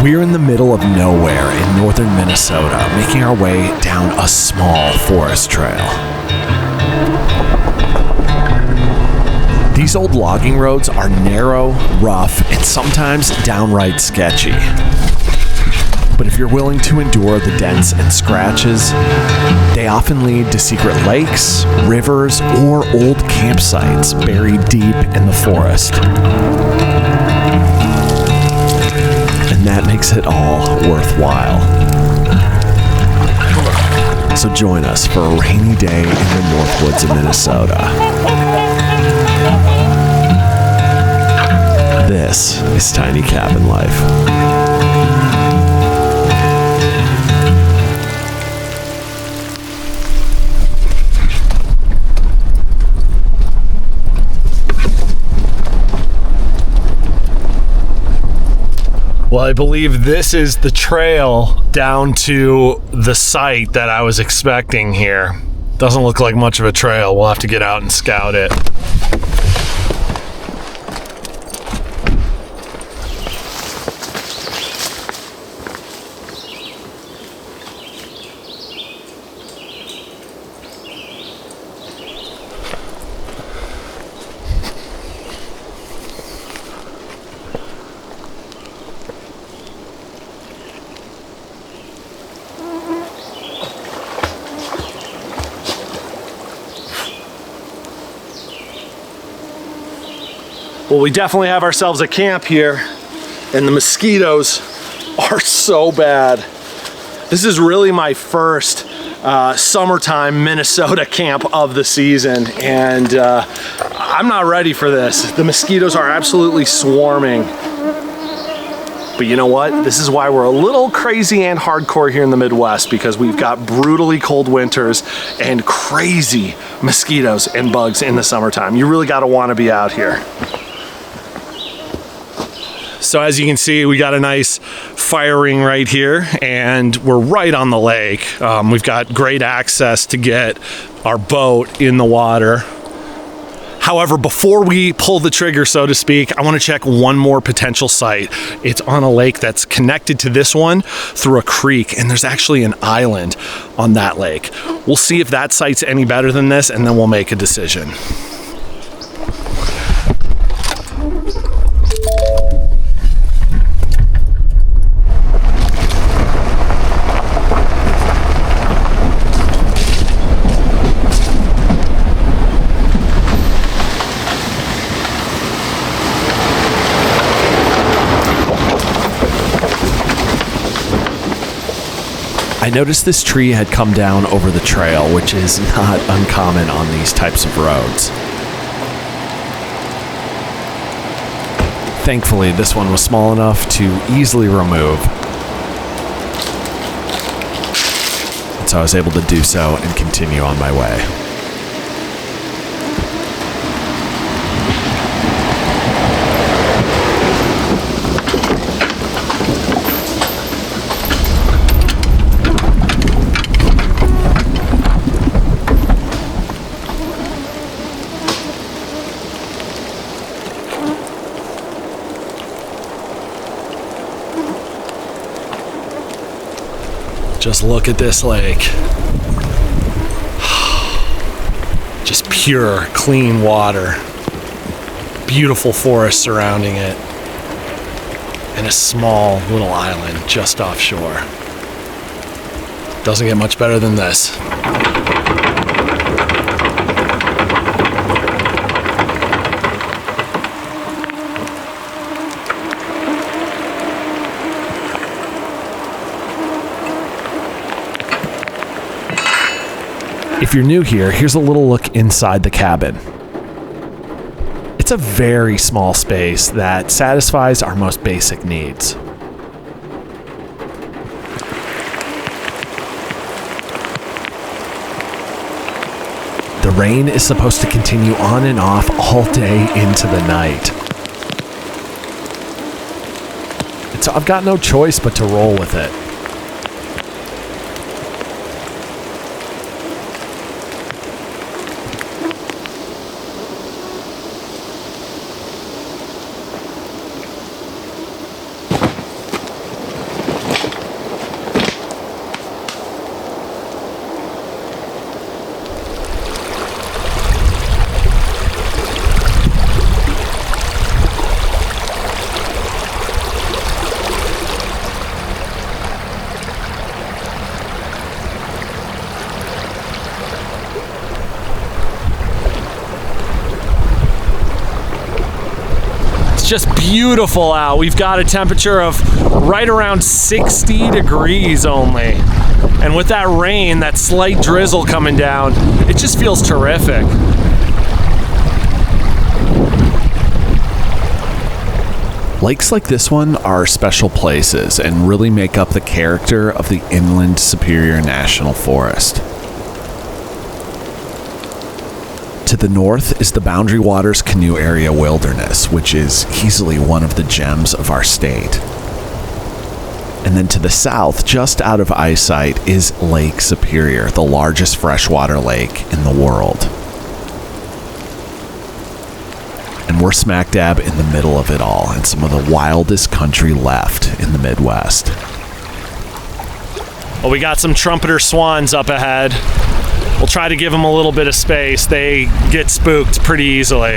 We're in the middle of nowhere in northern Minnesota, making our way down a small forest trail. These old logging roads are narrow, rough, and sometimes downright sketchy. But if you're willing to endure the dents and scratches, they often lead to secret lakes, rivers, or old campsites buried deep in the forest. And that makes it all worthwhile. So join us for a rainy day in the Northwoods of Minnesota. This is Tiny Cabin Life. Well, I believe this is the trail down to the site that I was expecting here. Doesn't look like much of a trail. We'll have to get out and scout it. Well, we definitely have ourselves a camp here, and the mosquitoes are so bad. This is really my first summertime Minnesota camp of the season, and I'm not ready for this. The mosquitoes are absolutely swarming. But you know what? This is why we're a little crazy and hardcore here in the Midwest, because we've got brutally cold winters and crazy mosquitoes and bugs in the summertime. You really gotta wanna be out here. So as you can see, we got a nice fire ring right here, and we're right on the lake. We've got great access to get our boat in the water. However, before we pull the trigger, so to speak, I want to check one more potential site. It's on a lake that's connected to this one through a creek, and there's actually an island on that lake. We'll see if that site's any better than this, and then we'll make a decision. I noticed this tree had come down over the trail, which is not uncommon on these types of roads. Thankfully, this one was small enough to easily remove, and so I was able to do so and continue on my way. Just look at this lake. Just pure, clean water. Beautiful forest surrounding it. And a small little island just offshore. Doesn't get much better than this. If you're new here, here's a little look inside the cabin. It's a very small space that satisfies our most basic needs. The rain is supposed to continue on and off all day into the night. So I've got no choice but to roll with it. just beautiful out. We've got a temperature of right around 60 degrees only. And with that rain, that slight drizzle coming down, it just feels terrific. Lakes like this one are special places and really make up the character of the Inland Superior National Forest. To the north is the Boundary Waters Canoe Area Wilderness, which is easily one of the gems of our state. And then to the south, just out of eyesight, is Lake Superior, the largest freshwater lake in the world. And we're smack dab in the middle of it all, in some of the wildest country left in the Midwest. Well, we got some trumpeter swans up ahead. We'll try to give them a little bit of space. They get spooked pretty easily.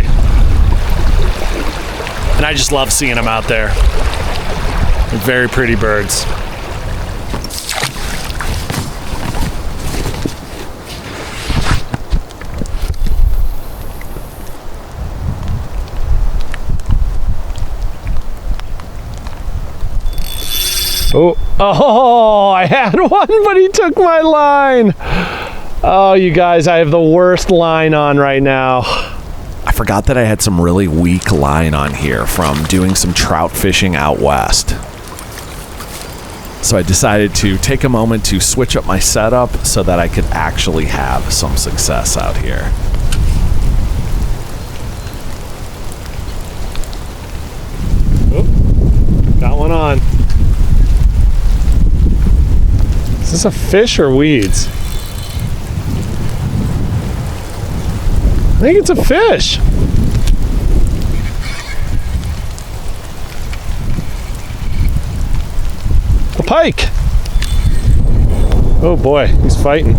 And I just love seeing them out there. They're very pretty birds. Oh, I had one, but he took my line. Oh, you guys, I have the worst line on right now. I forgot that I had some really weak line on here from doing some trout fishing out west. So I decided to take a moment to switch up my setup so that I could actually have some success out here. Oh, got one on. Is this a fish or weeds? I think it's a fish. A pike. Oh boy, he's fighting.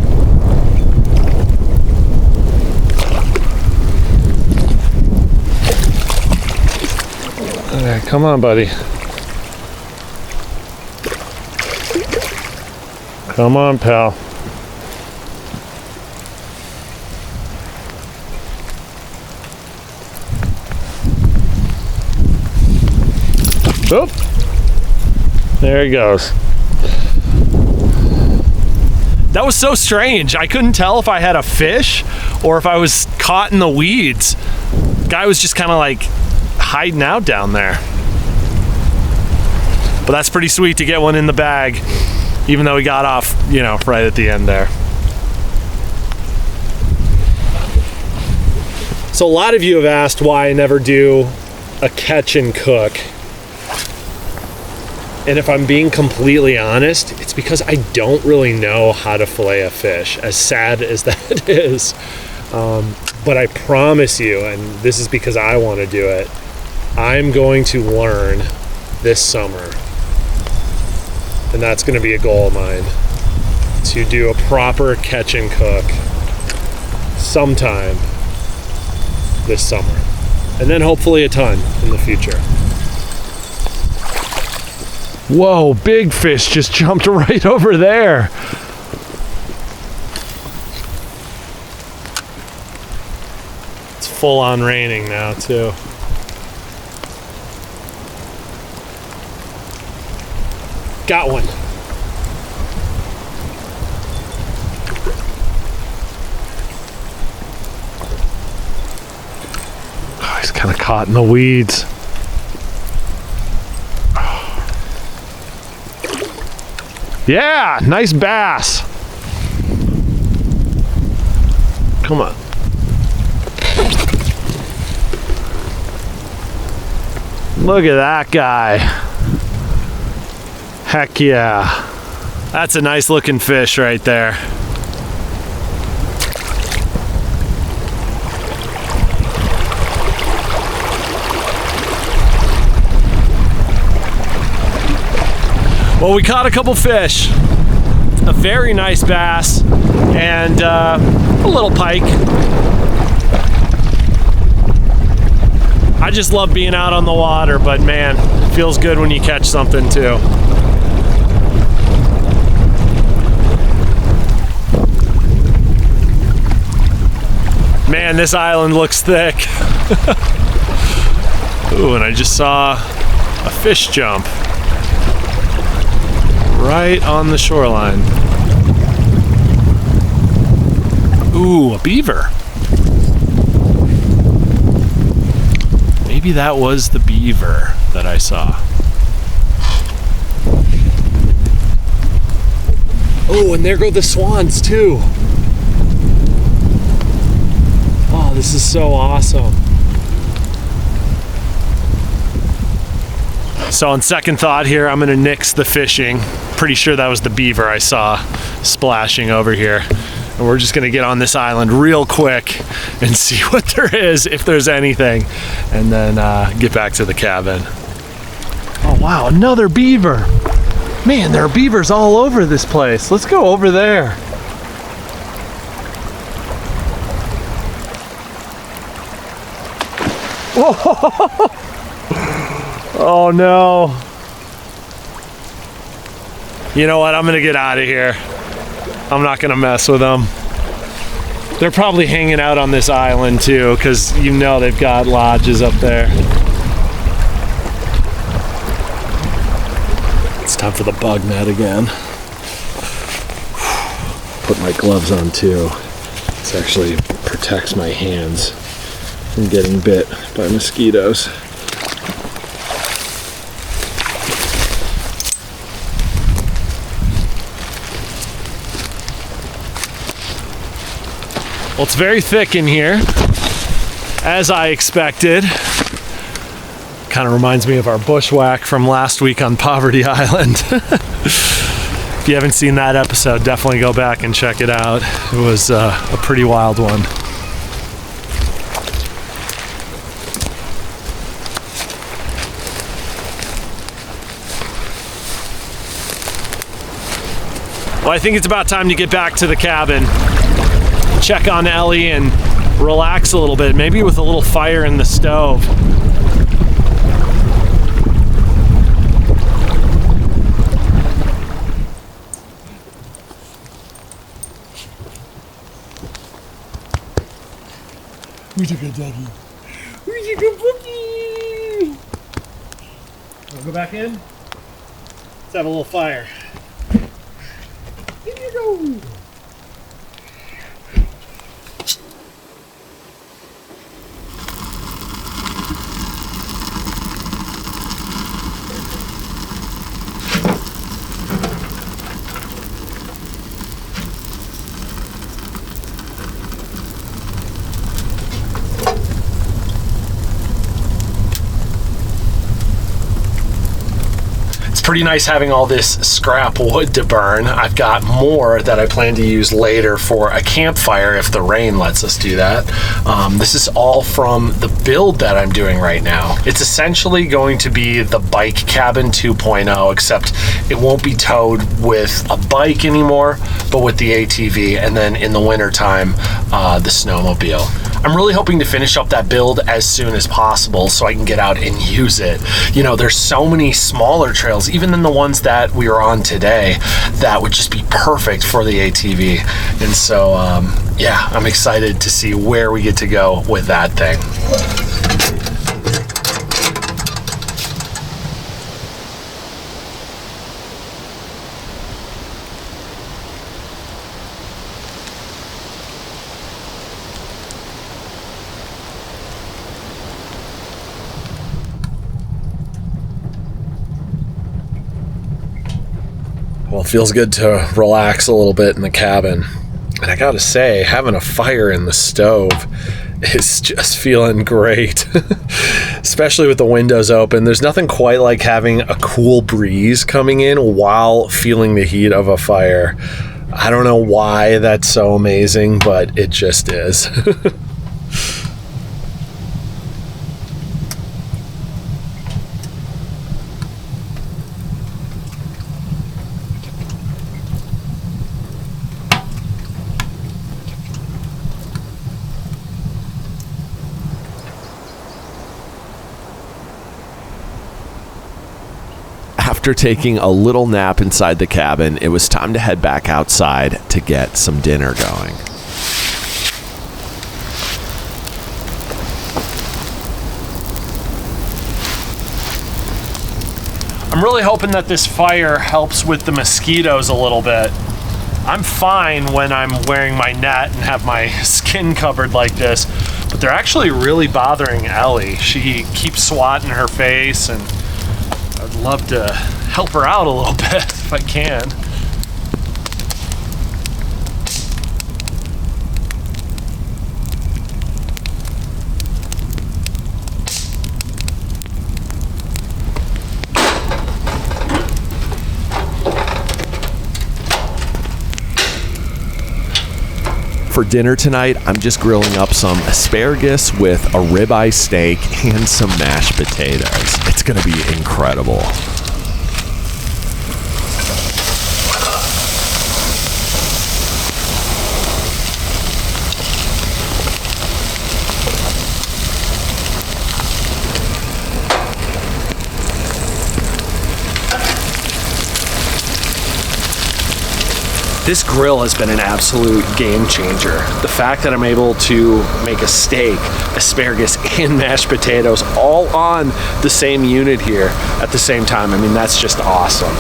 Okay, come on, buddy. Come on, pal. Oop. There he goes. That was so strange. I couldn't tell if I had a fish or if I was caught in the weeds. Guy was just kind of like hiding out down there. But that's pretty sweet to get one in the bag, even though he got off, you know, right at the end there. So a lot of you have asked why I never do a catch and cook. And if I'm being completely honest, it's because I don't really know how to fillet a fish, as sad as that is. But I promise you, and this is because I want to do it, I'm going to learn this summer. And that's going to be a goal of mine, to do a proper catch and cook sometime this summer. And then hopefully a ton in the future. Whoa, big fish just jumped right over there. It's full on raining now too. Got one. Oh, he's kind of caught in the weeds. Yeah, nice bass. Come on. Look at that guy. Heck yeah. That's a nice looking fish right there. Well, we caught a couple fish, a very nice bass, and a little pike. I just love being out on the water, but man, it feels good when you catch something too. Man, this island looks thick. Ooh, and I just saw a fish jump right on the shoreline. Ooh, a beaver. Maybe that was the beaver that I saw. Oh, and there go the swans too. Oh, this is so awesome. So on second thought here, I'm gonna nix the fishing. Pretty sure that was the beaver I saw splashing over here. And we're just gonna get on this island real quick and see what there is, if there's anything, and then get back to the cabin. Oh wow, another beaver. Man, there are beavers all over this place. Let's go over there. Whoa. Oh no. You know what? I'm gonna get out of here. I'm not gonna mess with them. They're probably hanging out on this island too, because you know they've got lodges up there. It's time for the bug net again. Put my gloves on too. This actually protects my hands from getting bit by mosquitoes. Well, it's very thick in here, as I expected. Kind of reminds me of our bushwhack from last week on Poverty Island. If you haven't seen that episode, definitely go back and check it out. It was a pretty wild one. Well, I think it's about time to get back to the cabin. Check on Ellie and relax a little bit, maybe with a little fire in the stove. Where's your good doggy? Where's your good bookie? Wanna go back in? Let's have a little fire. Here you go. Pretty nice having all this scrap wood to burn. I've got more that I plan to use later for a campfire if the rain lets us do that. This is all from the build that I'm doing right now. It's essentially going to be the bike cabin 2.0, except it won't be towed with a bike anymore, but with the ATV, and then in the winter time, the snowmobile. I'm really hoping to finish up that build as soon as possible so I can get out and use it. You know, there's so many smaller trails, even than the ones that we are on today, that would just be perfect for the ATV. And so, yeah, I'm excited to see where we get to go with that thing. Well, it feels good to relax a little bit in the cabin. And I gotta say, having a fire in the stove is just feeling great. Especially with the windows open. There's nothing quite like having a cool breeze coming in while feeling the heat of a fire. I don't know why that's so amazing, but it just is. After taking a little nap inside the cabin, it was time to head back outside to get some dinner going. I'm really hoping that this fire helps with the mosquitoes a little bit. I'm fine when I'm wearing my net and have my skin covered like this, but they're actually really bothering Ellie. She keeps swatting her face, and I'd love to help her out a little bit if I can. For dinner tonight, I'm just grilling up some asparagus with a ribeye steak and some mashed potatoes. It's gonna be incredible. This grill has been an absolute game changer. The fact that I'm able to make a steak, asparagus, and mashed potatoes all on the same unit here at the same time, I mean, that's just awesome.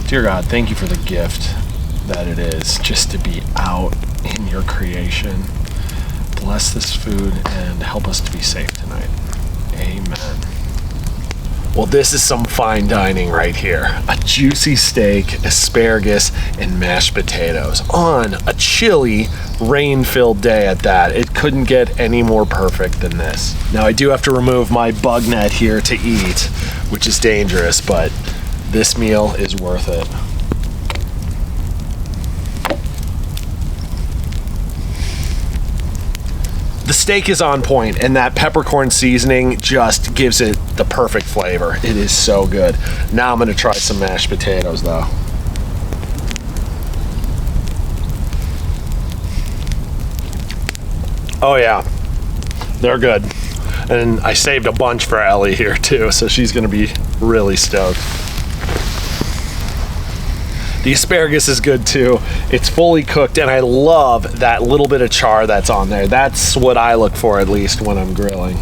Dear God, thank you for the gift that it is just to be out in your creation. Bless this food and help us to be safe tonight. Amen. Well, this is some fine dining right here. A juicy steak, asparagus, and mashed potatoes on a chilly, rain-filled day at that. It couldn't get any more perfect than this. Now, I do have to remove my bug net here to eat, which is dangerous, but this meal is worth it. The steak is on point, and that peppercorn seasoning just gives it the perfect flavor. It is so good. Now I'm gonna try some mashed potatoes though. Oh yeah, they're good. And I saved a bunch for Ellie here too, so she's gonna be really stoked. The asparagus is good too. It's fully cooked, and I love that little bit of char that's on there. That's what I look for, at least when I'm grilling.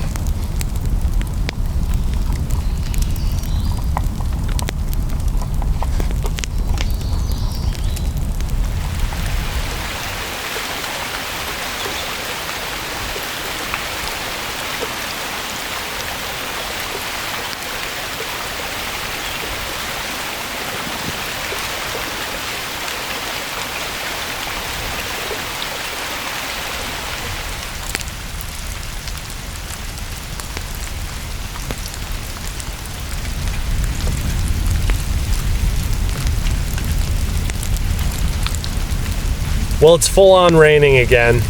Well, it's full on raining again,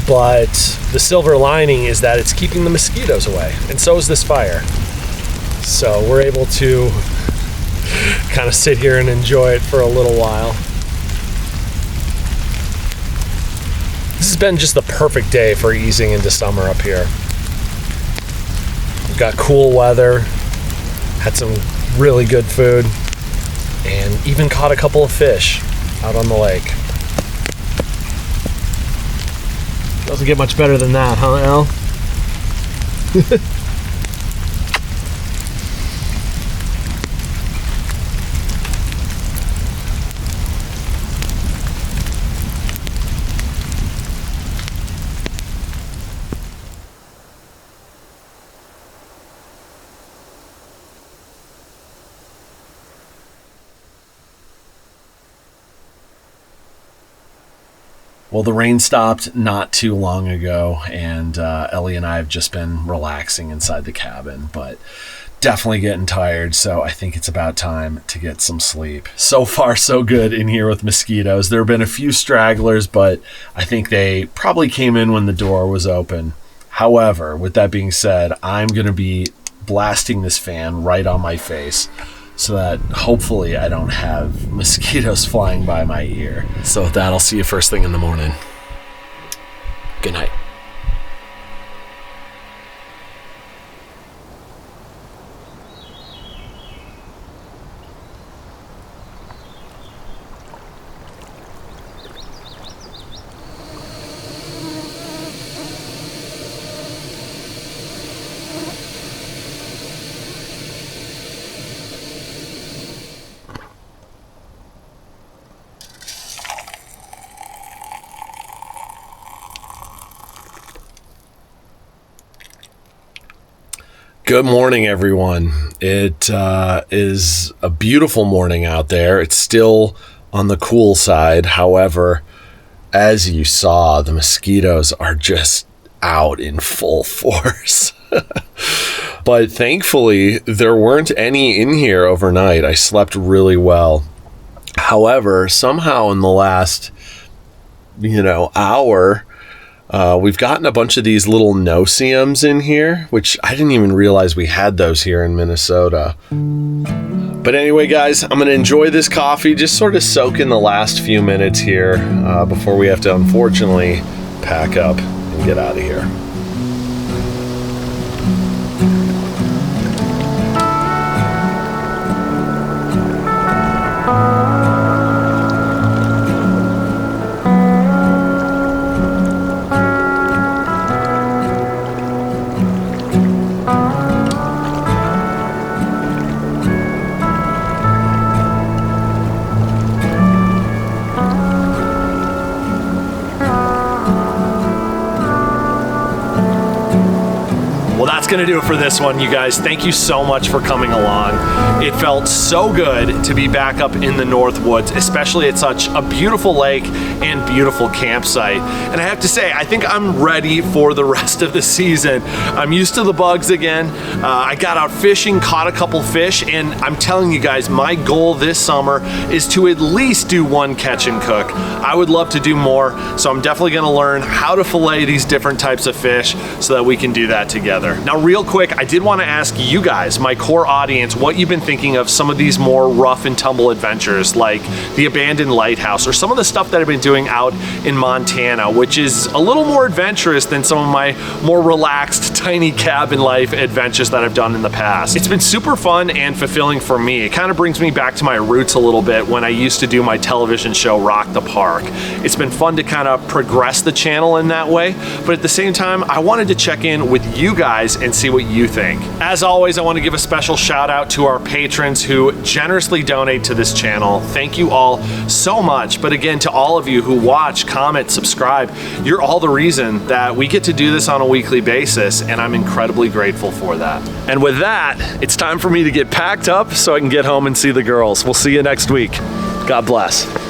but the silver lining is that it's keeping the mosquitoes away, and so is this fire. So we're able to kind of sit here and enjoy it for a little while. This has been just the perfect day for easing into summer up here. We've got cool weather, had some really good food, and even caught a couple of fish out on the lake. Doesn't get much better than that, huh, Al? Well, the rain stopped not too long ago, and Ellie and I have just been relaxing inside the cabin, but definitely getting tired, so I think it's about time to get some sleep. So far, so good in here with mosquitoes. There have been a few stragglers, but I think they probably came in when the door was open. However, with that being said, I'm going to be blasting this fan right on my face, so that hopefully I don't have mosquitoes flying by my ear. So with that, I'll see you first thing in the morning. Good morning, everyone. It is a beautiful morning out there. It's still on the cool side. However, as you saw, the mosquitoes are just out in full force. But thankfully, there weren't any in here overnight. I slept really well. However, somehow in the last, hour, we've gotten a bunch of these little no-see-ums in here, which I didn't even realize we had those here in Minnesota. But anyway, guys, I'm going to enjoy this coffee, just sort of soak in the last few minutes here before we have to, unfortunately, pack up and get out of here. Well, that's going to do it for this one, you guys. Thank you so much for coming along. It felt so good to be back up in the North Woods, especially at such a beautiful lake and beautiful campsite. And I have to say, I think I'm ready for the rest of the season. I'm used to the bugs again. I got out fishing, caught a couple fish, and I'm telling you guys, my goal this summer is to at least do one catch and cook. I would love to do more, so I'm definitely going to learn how to fillet these different types of fish so that we can do that together. Now, real quick, I did want to ask you guys, my core audience, what you've been thinking of some of these more rough and tumble adventures, like the abandoned lighthouse, or some of the stuff that I've been doing out in Montana, which is a little more adventurous than some of my more relaxed, tiny cabin life adventures that I've done in the past. It's been super fun and fulfilling for me. It kind of brings me back to my roots a little bit when I used to do my television show, Rock the Park. It's been fun to kind of progress the channel in that way, but at the same time, I wanted to check in with you guys and see what you think. As always, I want to give a special shout out to our patrons who generously donate to this channel. Thank you all so much. But again, to all of you who watch, comment, subscribe, you're all the reason that we get to do this on a weekly basis, and I'm incredibly grateful for that. And with that, it's time for me to get packed up so I can get home and see the girls. We'll see you next week. God bless.